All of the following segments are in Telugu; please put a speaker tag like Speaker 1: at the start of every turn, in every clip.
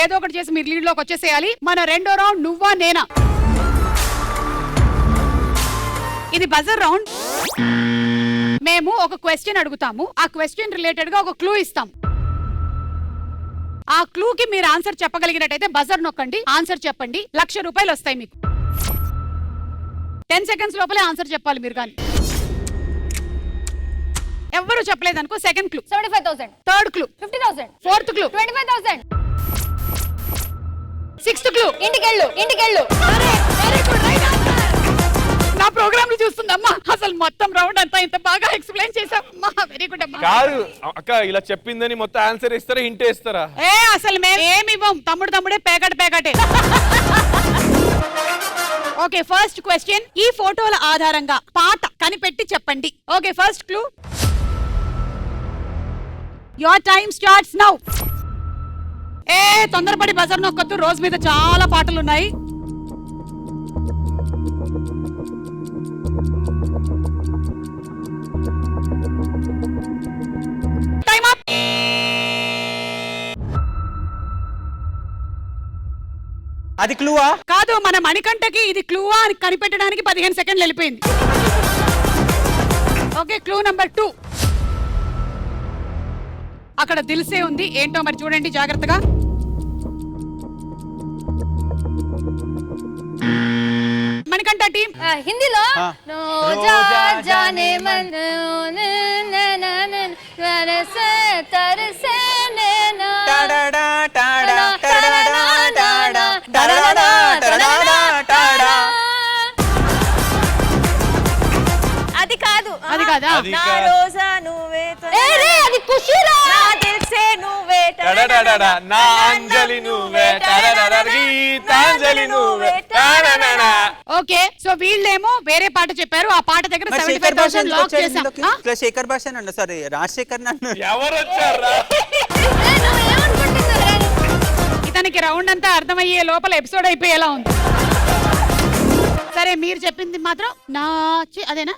Speaker 1: ఏదో ఒకటి చేసి మీరు లీడ్ లోకి వచ్చేసేయాలి. మన రెండో రౌండ్ నువ్వా నేనా. ఇది బజర్ రౌండ్. మేము ఒక క్వశ్చన్ అడుగుతాము, ఆ క్వశ్చన్ రిలేటెడ్ గా ఒక క్లూ ఇస్తాం. ఆ క్లూ కి మీరు ఆన్సర్ చెప్పగలిగినట్టయితే బజర్ నొక్కండి, ఆన్సర్ చెప్పండి, 1,00,000 రూపాయలు వస్తాయి మీకు. 10 సెకండ్స్ లోపలే ఆన్సర్ చెప్పాలి మీరు. కానీ ఎవరు చెప్పలేదు అనుకో second clue
Speaker 2: 75,000,
Speaker 1: third clue
Speaker 2: 50,000,
Speaker 1: fourth clue
Speaker 2: 25,000,
Speaker 1: sixth clue
Speaker 2: ఇంటికెళ్ళు.
Speaker 1: నా ప్రోగ్రామ్ ని చూస్తుందమ్మా. అసలు మొత్తం రౌండ్ అంతా ఇంత బాగా ఎక్స్ప్లెయిన్ చేసావమ్మా. వెరీ గుడ్ అమ్మా.
Speaker 3: కాదు అక్క, ఇలా చెప్పిందని మొత్తం ఆన్సర్ ఇస్తారా, హింట్ ఇస్తారా?
Speaker 1: అసలు మేము ఏమి ఇవ్వం. తమ్ముడే పేకటే. Okay, first question. ఈ ఫోటోల ఆధారంగా పాట కనిపెట్టి చెప్పండి. Okay, first clue. Your time starts now. తొందరపడి బజర్ నొక్కొద్దు, రోజు మీద చాలా పాటలు ఉన్నాయి. Time up.
Speaker 4: అది క్లూవా?
Speaker 1: కాదు, మన మణికంఠకి ఇది క్లూవా అని కనిపెట్టడానికి 15 సెకండ్లు వెళ్ళిపోయింది. Okay, clue number 2. అక్కడ దిల్సే ఉంది, ఏంటో మరి చూడండి జాగ్రత్తగా. మణికంఠ టీం
Speaker 2: హిందీలో రోజా జానే मन तरसे तरसे नैना
Speaker 4: tada tada tada tada tada tada tada.
Speaker 2: అది కాదు.
Speaker 1: అది కాదా?
Speaker 2: నా రోజా నువ్వే అది ఖుషీరా. నా దిల్సే నువ్వే
Speaker 3: టడడడడ, నా అంజలి నువ్వే గీతాంజలి నువ్వే.
Speaker 1: ఓకే, సో వీళ్ళేమో వేరే పాట చెప్పారు. ఆ పాట దగ్గర 75,000 లాక్ చేసాం.
Speaker 4: శేఖర్ భాష అండి, సారీ రాజశేఖర్ నన్ను.
Speaker 3: ఎవరు వచ్చారా?
Speaker 1: ఇతనికి రౌండ్ అంతా అర్థమయ్యే లోపల ఎపిసోడ్ అయిపోయేలా ఉంది. సరే, మీరు చెప్పింది మాత్రం నా అదేనా?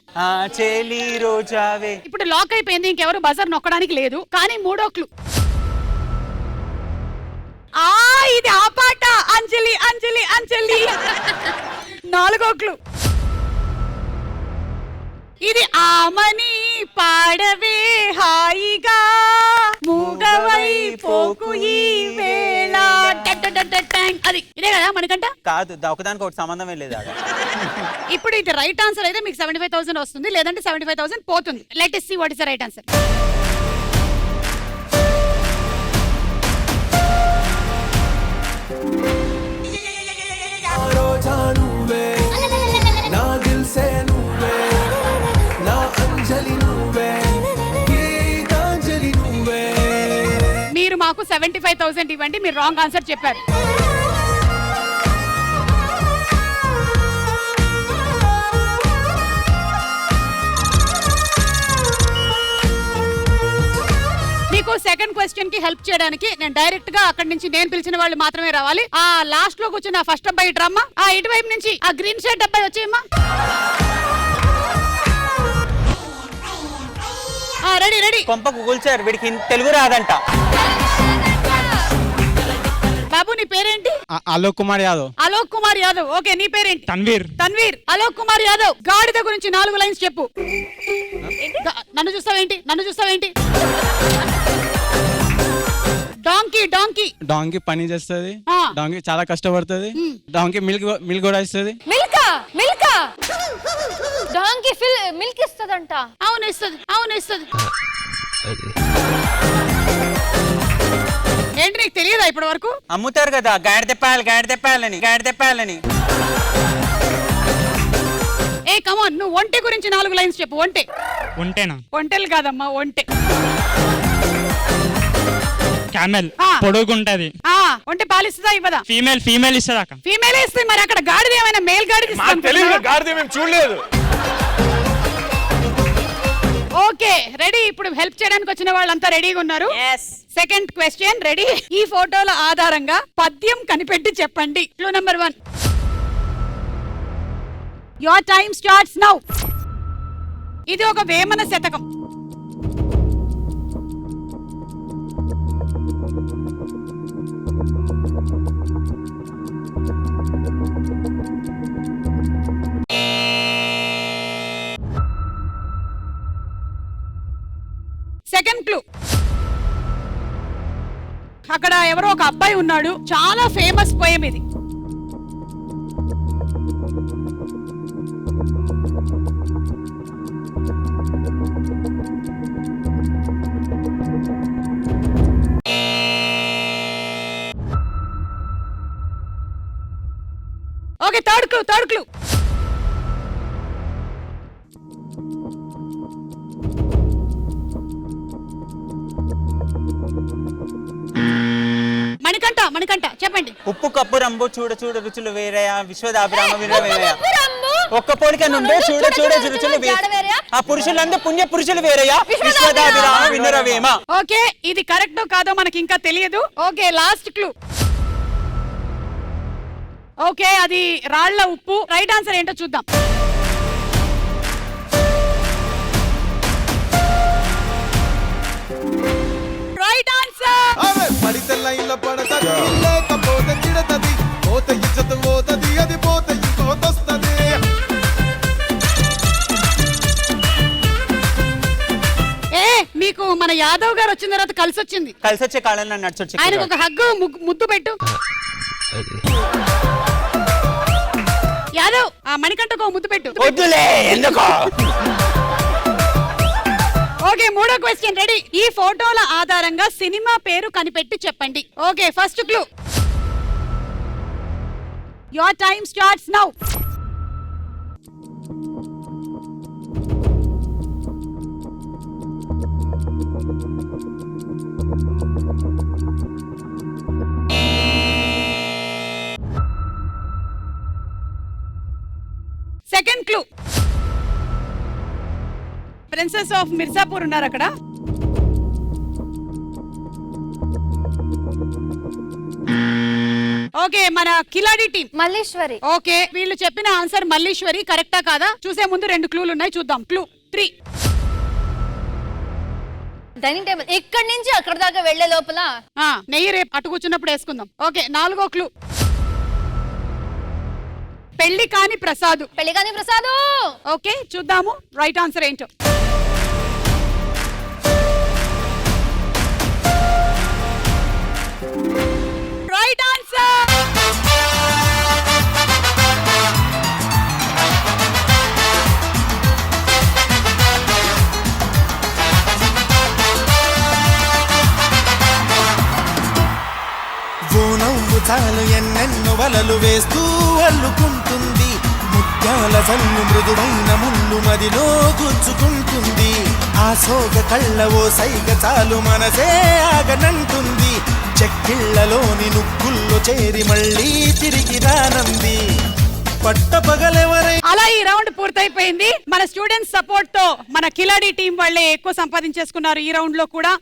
Speaker 4: చెలి రోజావే.
Speaker 1: ఇప్పుడు లాక్ అయిపోయింది, ఇంకెవరు బజర్ నొక్కడానికి లేదు. కానీ మూడో క్లూ. ఇది ఆ పాట, అంజలి అంజలి అంజలి. నాలుగో క్లూ. ఇది ఆమని పాడవే హాయిగా మూగవై పోకు ఈ వేళ. అది ఇదే కదా మనకంట?
Speaker 4: కాదు, ఒకదానికి ఒకటి సంబంధమే లేదు.
Speaker 1: ఇప్పుడు ఇది రైట్ ఆన్సర్ అయితే మీకు 75,000 వస్తుంది, లేదంటే 75,000 పోతుంది. Let us see what is the right answer.
Speaker 5: రోజా నువ్వే, నా దిల్సే నువ్వే, నా అంజలి నువ్వే, గీతాంజలి నువ్వే.
Speaker 1: మీరు మాకు 75,000 ఇవ్వండి. మీరు రాంగ్ ఆన్సర్ చెప్పారు. మీకు సెకండ్ క్వశ్చన్ కి హెల్ప్ చేయడానికి నేను డైరెక్ట్ గా అక్కడి నుంచి నేను పిలిచిన వాళ్ళు మాత్రమే రావాలి. ఆ లాస్ట్ లో కూర్చున్న ఫస్ట్ అబ్బాయి డ్రమ్మా, ఆ ఇటువైపు నుంచి ఆ గ్రీన్ షర్ట్ అబ్బాయి వచ్చేయమ్మా. Ready ready.
Speaker 4: కొంపకు కూల్చారు, వీడికి తెలుగు రాదంట.
Speaker 1: బాబు నీ పేరేంటి?
Speaker 6: అలోక్ కుమార్ యాదవ్.
Speaker 1: అలోక్ కుమార్ యాదవ్. ఓకే, నీ పేరేంటి?
Speaker 6: తన్వీర్.
Speaker 1: తన్వీర్. అలోక్ కుమార్ యాదవ్, గాడిద గురించి 4 లైన్స్ చెప్పు. నన్ను చూస్తావేంటి? డాంకీ.
Speaker 6: డాంకీ పని చేస్తుంది, డాంకీ చాలా కష్టపడుతుంది, డాంకీ మిల్క్ కూడా ఇస్తుంది.
Speaker 2: మిల్క్ డాంకీ మిల్క్ ఇస్తుందంట.
Speaker 1: అవును ఇస్తుంది. ఏంటి నీకు తెలియదా ఇప్పటి వరకు?
Speaker 4: అమ్ముతారు కదా, గాడిదెప్పాలని.
Speaker 1: కమాన్, నువ్వు ఒంటె గురించి 4 లైన్స్ చెప్పు.
Speaker 6: ఒంటేనా?
Speaker 1: ఒంటెలు కాదమ్మా, ఒంటె.
Speaker 6: క్యామెల్ పొడుగుంటది.
Speaker 1: ఒంటె పాలిస్తుందా ఇవ్వదా?
Speaker 6: ఫీమేల్ ఇస్తుంది అక్క.
Speaker 1: ఫీమేల్ ఇస్తుంది. మరి అక్కడ గాడిద ఏమైనా మేల్ గాడిద?
Speaker 3: గాడిద మేము చూడలేదు.
Speaker 1: Okay, ready. ఇప్పుడు హెల్ప్ చేయడానికి వచ్చిన వాళ్ళంతా రెడీగా ఉన్నారు. Second question ready. ఈ ఫోటోల ఆధారంగా పద్యం కనిపెట్టి చెప్పండి. Clue number 1. Your time starts now. ఇది ఒక వేమన శతకం. అక్కడ ఎవరో ఒక అబ్బాయి ఉన్నాడు, చాలా ఫేమస్ పోయం ఇది. Okay, third clue. మణికంఠ చెప్పండి.
Speaker 4: ఉప్పు కప్పు రంబు చూడ చూడ రుచులు వేరయా విశ్వదాభిరామ వినరవేమయ్య. ఒక్క పోలిక నుండే చూడ చూడ రుచులు వేరయా ఆ పురుషులందరూ పుణ్య పురుషులు వేరయా విశ్వదాభిరామ వినరవేమ.
Speaker 1: ఓకే, ఇది కరెక్టో కాదో మనకి ఇంకా తెలియదు. Okay, last clue. ఓకే, అది రాళ్ల ఉప్పు. రైట్ ఆన్సర్ ఏంటో చూద్దాం. Right answer.
Speaker 5: అరే పడితే లైన్లో పడతది, లేకపోతే తిడతది, పోతే ఇజ్జత్ పోతది, అది పోతే ఇంకోతొస్తది.
Speaker 1: మీకు మన యాదవ్ గారు వచ్చిన తర్వాత కలిసి వచ్చింది.
Speaker 4: కలిసి వచ్చే కాలంలో నడిచొచ్చి
Speaker 1: ఆయనకు ఒక హగ్గు ముద్దు పెట్టు. యాదవ్, ఆ మణికంఠకు ముద్దు పెట్టు.
Speaker 4: వద్దులే ఎందుకో.
Speaker 1: ఓకే, మూడో క్వశ్చన్ రెడీ. ఈ ఫోటోల ఆధారంగా సినిమా పేరు కనిపెట్టి చెప్పండి. Okay, first clue. Your time starts now. Second clue. Princess of Mirzapur ఉన్నారు అక్కడ. ఓకే, మన కిలాడి టీం
Speaker 2: మల్లీశ్వరి.
Speaker 1: ఓకే, వీళ్ళు చెప్పిన ఆన్సర్ మల్లీశ్వరి కరెక్టా కాదా చూసే ముందు 2 క్లూలు ఉన్నాయి, చూద్దాం. క్లూ 3.
Speaker 2: డైనింగ్ టేబుల్ ఇక్కడి నుంచి అక్కడ దాకా వెళ్లే లోపల
Speaker 1: నెయ్యి రేపు అటు కూర్చున్నప్పుడు వేసుకుందాం. ఓకే, 4వ క్లూ. పెళ్లి కాని ప్రసాద్.
Speaker 2: పెళ్లి కాని ప్రసాద్.
Speaker 1: ఓకే, చూద్దాము రైట్ ఆన్సర్ ఏంటో. Right answer.
Speaker 5: ఓ నవ్వు చాలు ఎన్నెన్నో వలలు వేస్తూ అల్లుకుంటుంది, ముత్యాల జల్లు మృదువైన ముళ్ళు మదిలో గుచ్చుకుంటుంది. ఆ సోగ కళ్ళ ఓ సైగ చాలు మనసే ఆగనంటుంది, చెక్కిళ్లలోని నుగ్గుల్లో చేరి మళ్ళీ తిరిగి రానంది. పట్టపగలెవరై
Speaker 1: అలా ఈ రౌండ్ పూర్తయిపోయింది. మన స్టూడెంట్స్ సపోర్ట్ తో మన కిలాడి టీం వాళ్ళే ఎక్కువ సంపాదించేసుకున్నారు ఈ రౌండ్ లో కూడా.